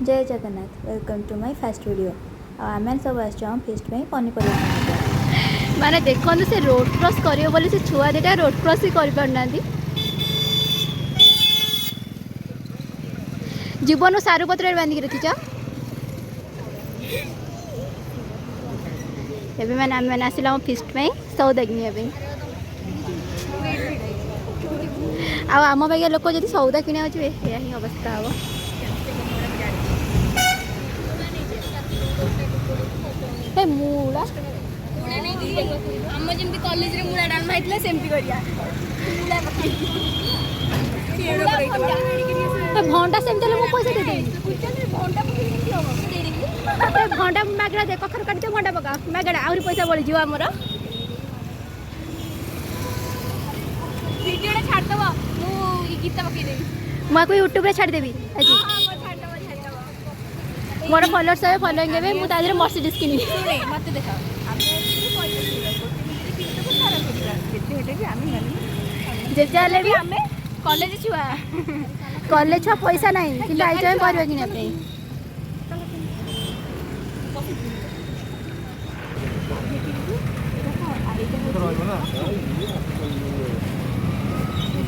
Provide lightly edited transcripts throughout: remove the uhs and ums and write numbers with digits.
जय Jagannath welcome to my first video आम सब आम फिस्ट में पनीपरिया माने देखो से रोड क्रॉस करियो बोले से छुआ दिटा रोड क्रॉस ही कर पारना जीवन सारू पत्र बांधिक रखीच एबे मैंने आम मैंने आसिला फिस्ट में सौदा कि आम बाइया लोक जब सौदा किणा ही अवस्था हम हे मूला आम जमी कॉलेज रे मूला डालमा होता सेमती भंटा सेमती मु पैसा दे भंटा मागड़ा दे कखर काट भंटा पका मागड़ा आहरी पैसा बढ़ी जाव आमर वीडियो छाड़देव मुझे गीत पकईदेवी मुझे यूट्यूब रे छाड़देवी आज मोर फॉलोअर्स है फॉलोइंग है मुझे तादरे मर्सिडीज किनी मत देखा जेते हेले भी आमे कॉलेज छुआ कॉलेज छुआ पैसा नहीं कि आई जॉइन करबे कि नहीं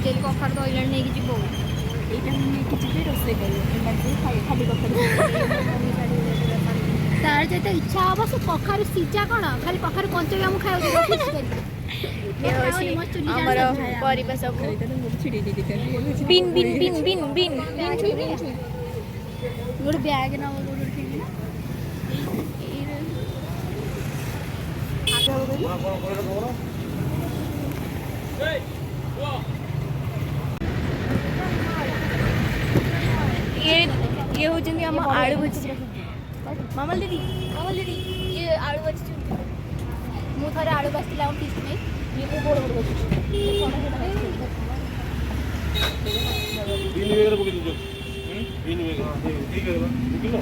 जेल कफर तो इलान नहीं जीवो एटा नहीं कि जीवे रोसे करियो खाली कफर तार जेते इच्छा हम से कखारु सीचा कौन खाली कखारु कंचे भी हम खाए हमर परिबा सब बिन बिन बिन बिन बिन गोटे बैग ना ये होचंदी हम आलू भजी मामल दीदी ये आलू भजी मु थरे आलू बास्तिला हम फिस्ट में ये को बोड़ बोड़ बीन वगैरह पकड़ दीजिए बीन वगैरह ठीक है किलो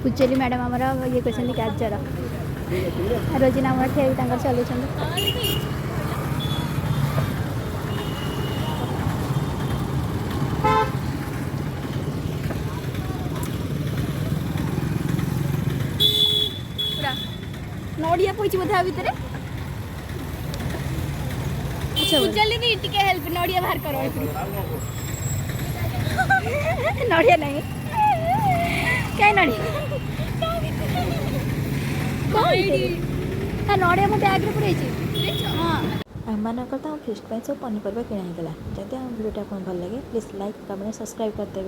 पूछेली मैडम हमारा ये क्वेश्चन गाजर रोजिना हमारा ठेवी तांकर चलुछन नोडिया पइछि बोधा भीतर उजली दी टिके हेल्प नोडिया बाहर करो नड़िया नहीं कहीं नड़िया नड़िया मो बैग रे पुरई हाँ आम फिस्ट में सब पनीपरिया किणा जदि आम भिडियो आपको भल लगे प्लीज लाइक कमेंट सब्सक्राइब करदे।